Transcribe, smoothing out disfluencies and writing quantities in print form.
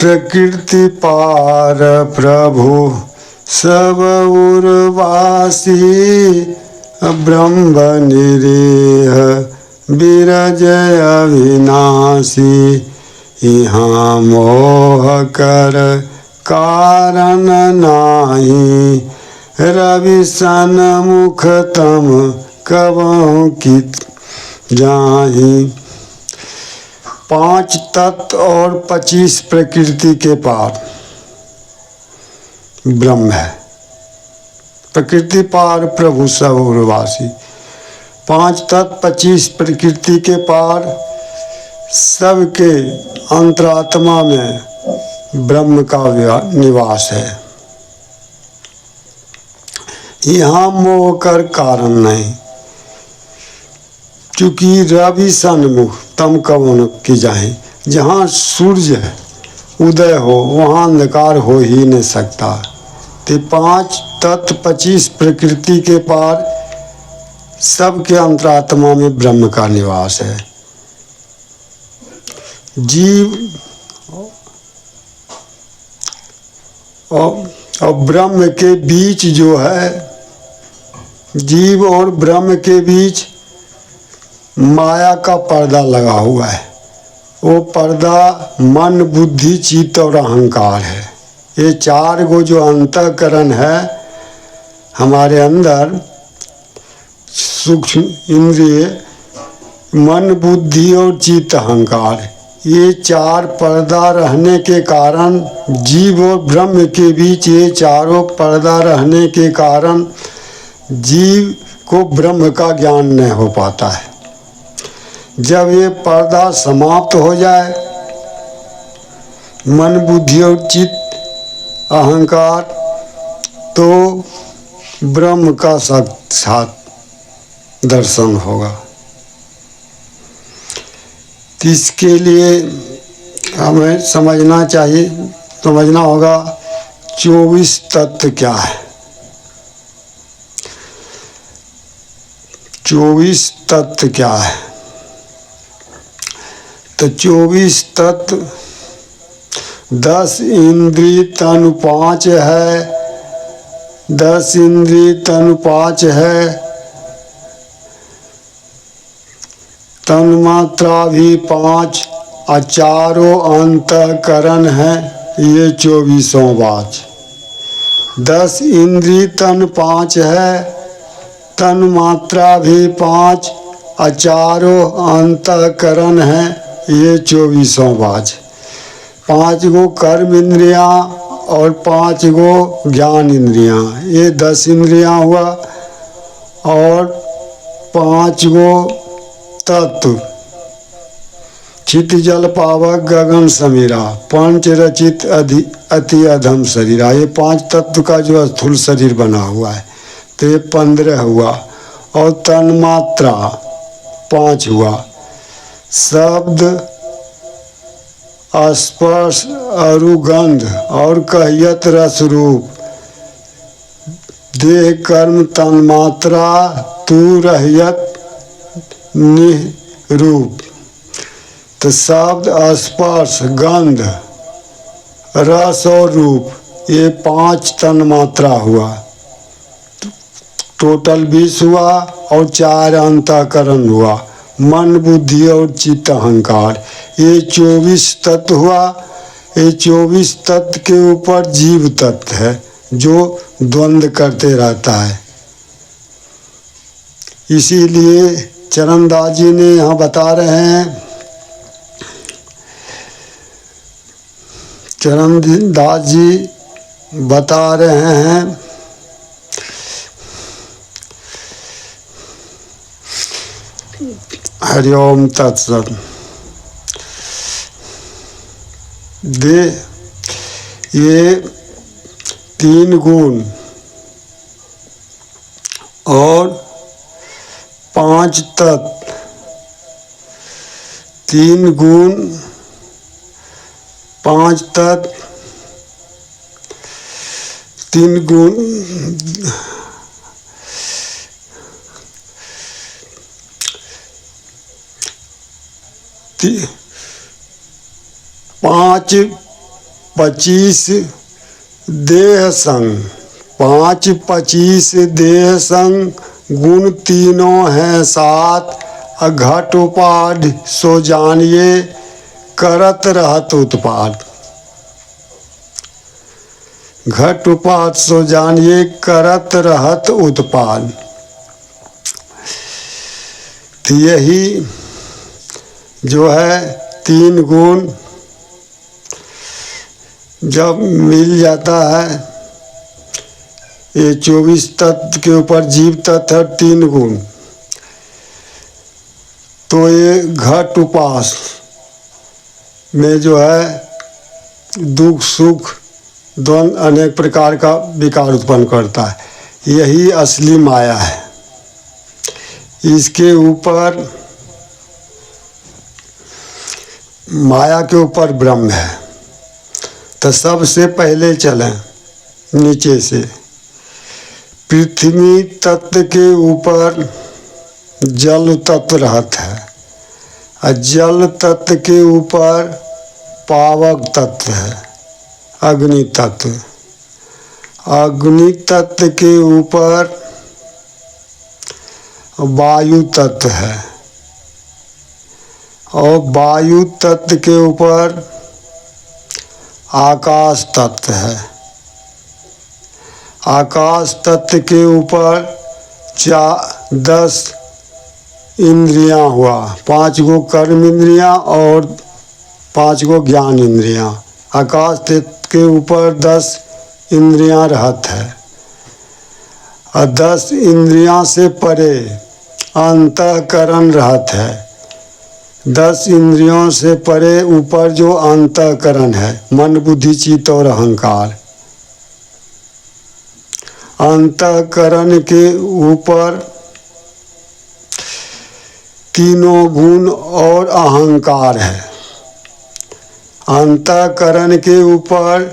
प्रकृति पार प्रभु सब उर्वासी, ब्रह्म निरीह विरजय अविनाशी। यहाँ मोह कर कारण नाही, रवि सन्मुख तम कबहु कित जाहि। 5 तत्व और 25 प्रकृति के पार ब्रह्म है। प्रकृति पार प्रभु सब उर्वासी। 5 तत्व 25 प्रकृति के पार सबके अंतरात्मा में ब्रह्म का निवास है। यहाँ मोह कर कारण नहीं, क्योंकि रवि सन्मुख तम कवन की जाए। जहाँ सूर्य उदय हो वहाँ अंधकार हो ही नहीं सकता। तो 5 तत्व 25 प्रकृति के पार सबके अंतरात्मा में ब्रह्म का निवास है। जीव और ब्रह्म के बीच जो है, जीव और ब्रह्म के बीच माया का पर्दा लगा हुआ है। वो पर्दा मन, बुद्धि, चित्त और अहंकार है। ये 4 गो जो अंतःकरण है हमारे अंदर, सूक्ष्म इंद्रिय, मन, बुद्धि और चित्त, अहंकार, ये 4 पर्दा रहने के कारण, जीव और ब्रह्म के बीच ये चारों पर्दा रहने के कारण जीव को ब्रह्म का ज्ञान नहीं हो पाता है। जब ये पर्दा समाप्त हो जाए, मन, बुद्धि और चित्त, अहंकार, तो ब्रह्म का साक्षात दर्शन होगा। इसके लिए हमें समझना होगा 24 तत्व क्या है। 24 तत्व क्या है? तो 24 तत्व 10 इंद्रिय तनु 5 है, 10 इंद्रिय तनु 5 है, तन्मात्रा भी 5, और चारों अंतःकरण है ये 24 बात। 10 इंद्रिय तन 5 है, तन्मात्रा भी 5, और चारों अंतःकरण है ये 24 बाज। 5 गो कर्म इंद्रियां और 5 गो ज्ञान इंद्रियां, ये 10 इंद्रियां हुआ। और 5 गो तत्व, चित जल पावक गगन समीरा, पंच रचित अति अधम शरीरा, ये 5 तत्व का जो स्थूल शरीर बना हुआ है, तो ये 15 हुआ। और तन्मात्रा 5 हुआ। शब्द, स्पर्श, अरुगंध और कहियत रस रूप, देह कर्म तन्मात्रा तू रहियत निरूप। तो शब्द, स्पर्श, गंध, रस और रूप, ये 5 तन्मात्रा हुआ। टोटल 20 हुआ। और 4 अंतःकरण हुआ, मन, बुद्धि और चित्त, अहंकार, ये 24 तत्व हुआ। ये 24 तत्व के ऊपर जीव तत्व है जो द्वंद्व करते रहता है। इसीलिए चरणदास जी ने यहाँ बता रहे हैं, चरणदास जी बता रहे हैं हरिओम तत्सत। ये 3 गुण और 5 तत्व, 3 गुण 5 तत्व, 3 गुण 5 25 देह संग, 5 25 देह संग, गुण तीनों हैं 7, घट उपाधि सो जानिए, करत रहत उत्पाद। घट उपाध सो जानिए, करत रहत उत्पाद। तो यही जो है 3 गुण जब मिल जाता है, ये 24 तत्व के ऊपर जीव तत्व है 3 गुण, तो ये घट उपास में जो है दुख सुख दोनों अनेक प्रकार का विकार उत्पन्न करता है। यही असली माया है। इसके ऊपर माया के ऊपर ब्रह्म है। तो सबसे पहले चलें नीचे से। पृथ्वी तत्व के ऊपर जल तत्व रहता है, और जल तत्व के ऊपर पावक तत्व है, अग्नि तत्व। अग्नि तत्व के ऊपर वायु तत्व है, और वायु तत्व के ऊपर आकाश तत्व है। आकाश तत्व के ऊपर 10 इंद्रियां हुआ, 5 गो कर्म इंद्रियां और 5 गो ज्ञान इंद्रियां। आकाश तत्व के ऊपर 10 इंद्रियां रहत है, और 10 इंद्रियां से परे अंतःकरण रहत है। 10 इंद्रियों से परे ऊपर जो अंतःकरण है, मन बुद्धि चित्त और अहंकार। अंतःकरण के ऊपर तीनों गुण और अहंकार है। अंतःकरण के ऊपर